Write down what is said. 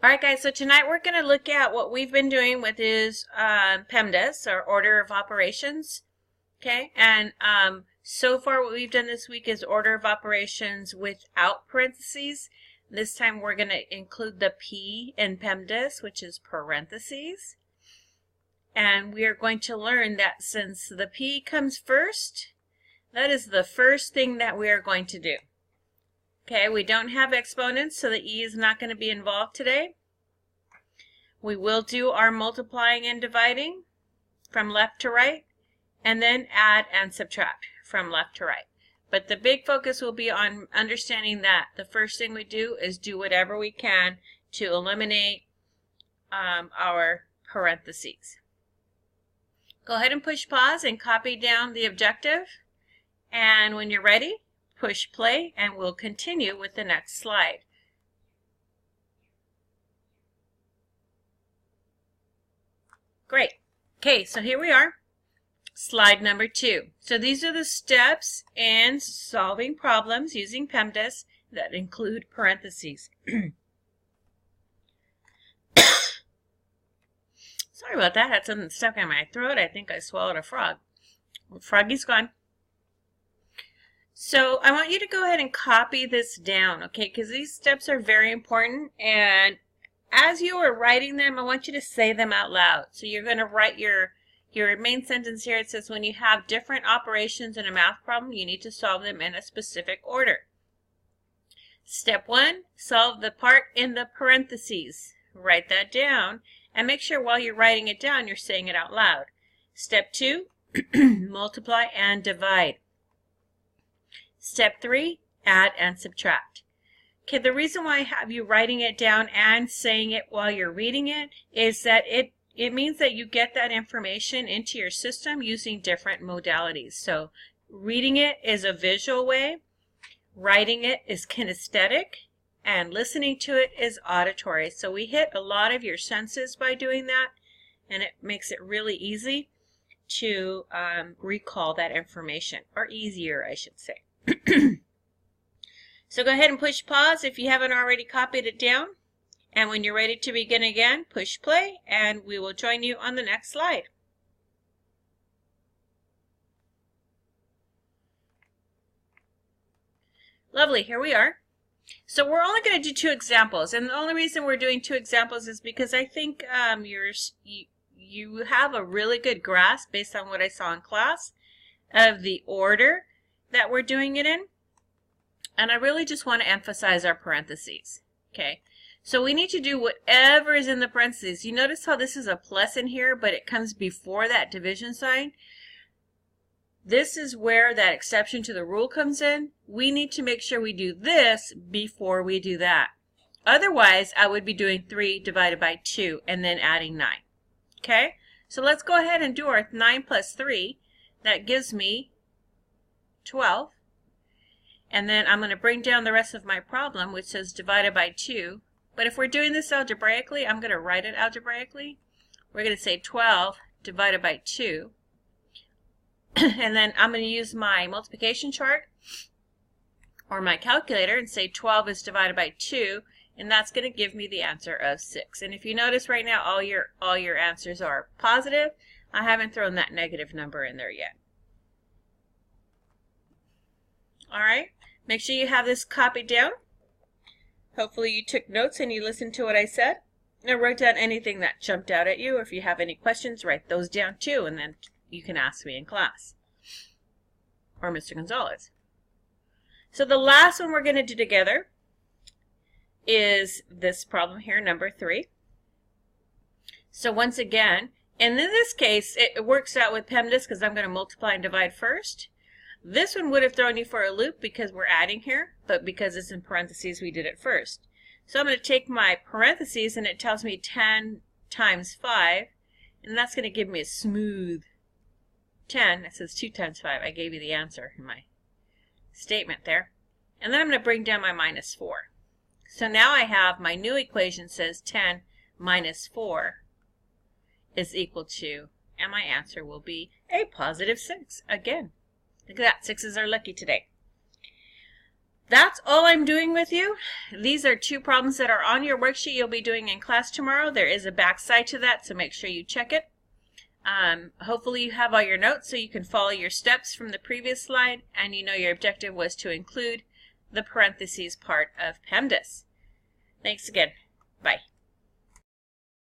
Alright guys, so tonight we're going to look at what we've been doing with is PEMDAS, or Order of Operations. Okay, and so far what we've done this week is Order of Operations without parentheses. This time we're going to include the P in PEMDAS, which is parentheses. And we are going to learn that since the P comes first, that is the first thing that we are going to do. Okay, we don't have exponents, so the E is not going to be involved today. We will do our multiplying and dividing from left to right, and then add and subtract from left to right. But the big focus will be on understanding that the first thing we do is do whatever we can to eliminate our parentheses. Go ahead and push pause and copy down the objective. And when you're ready, push play and we'll continue with the next slide. Great. Okay, so here we are. Slide number 2. So these are the steps in solving problems using PEMDAS that include parentheses. Sorry about that. I had something stuck in my throat. I think I swallowed a frog. Froggy's gone. So I want you to go ahead and copy this down, okay? Because these steps are very important, and as you are writing them, I want you to say them out loud. So you're going to write your main sentence here. It says when you have different operations in a math problem, you need to solve them in a specific order. Step 1, solve the part in the parentheses. Write that down, and make sure while you're writing it down, you're saying it out loud. Step 2, multiply and divide. Step 3, add and subtract. Okay, the reason why I have you writing it down and saying it while you're reading it is that it means that you get that information into your system using different modalities. So reading it is a visual way, writing it is kinesthetic, and listening to it is auditory. So we hit a lot of your senses by doing that, and it makes it really easy to recall that information, or easier, I should say. So go ahead and push pause if you haven't already copied it down. And when you're ready to begin again, push play, and we will join you on the next slide. Lovely, here we are. So we're only going to do 2 examples, and the only reason we're doing 2 examples is because I think you have a really good grasp, based on what I saw in class, of the order that we're doing it in. And I really just want to emphasize our parentheses. Okay, so we need to do whatever is in the parentheses. You notice how this is a plus in here, but it comes before that division sign? This is where that exception to the rule comes in. We need to make sure we do this before we do that. Otherwise, I would be doing 3 divided by 2 and then adding 9. Okay, so let's go ahead and do our 9 plus 3. That gives me 12. And then I'm going to bring down the rest of my problem, which says divided by 2. But if we're doing this algebraically, I'm going to write it algebraically. We're going to say 12 divided by 2. And then I'm going to use my multiplication chart or my calculator and say 12 is divided by 2. And that's going to give me the answer of 6. And if you notice right now, all your answers are positive. I haven't thrown that negative number in there yet. All right, make sure you have this copied down. Hopefully you took notes and you listened to what I said. And wrote down anything that jumped out at you. If you have any questions, write those down too, and then you can ask me in class. Or Mr. Gonzalez. So the last one we're going to do together is this problem here, number 3. So once again, and in this case, it works out with PEMDAS because I'm going to multiply and divide first. This one would have thrown you for a loop because we're adding here, but because it's in parentheses, we did it first. So I'm going to take my parentheses, and it tells me 10 times 5, and that's going to give me a smooth 10. It says 2 times 5. I gave you the answer in my statement there. And then I'm going to bring down my minus 4. So now I have my new equation says 10 minus 4 is equal to, and my answer will be a positive 6 again. Look at that, 6s are lucky today. That's all I'm doing with you. These are 2 problems that are on your worksheet you'll be doing in class tomorrow. There is a back side to that, so make sure you check it. Hopefully you have all your notes so you can follow your steps from the previous slide, and you know your objective was to include the parentheses part of PEMDAS. Thanks again. Bye.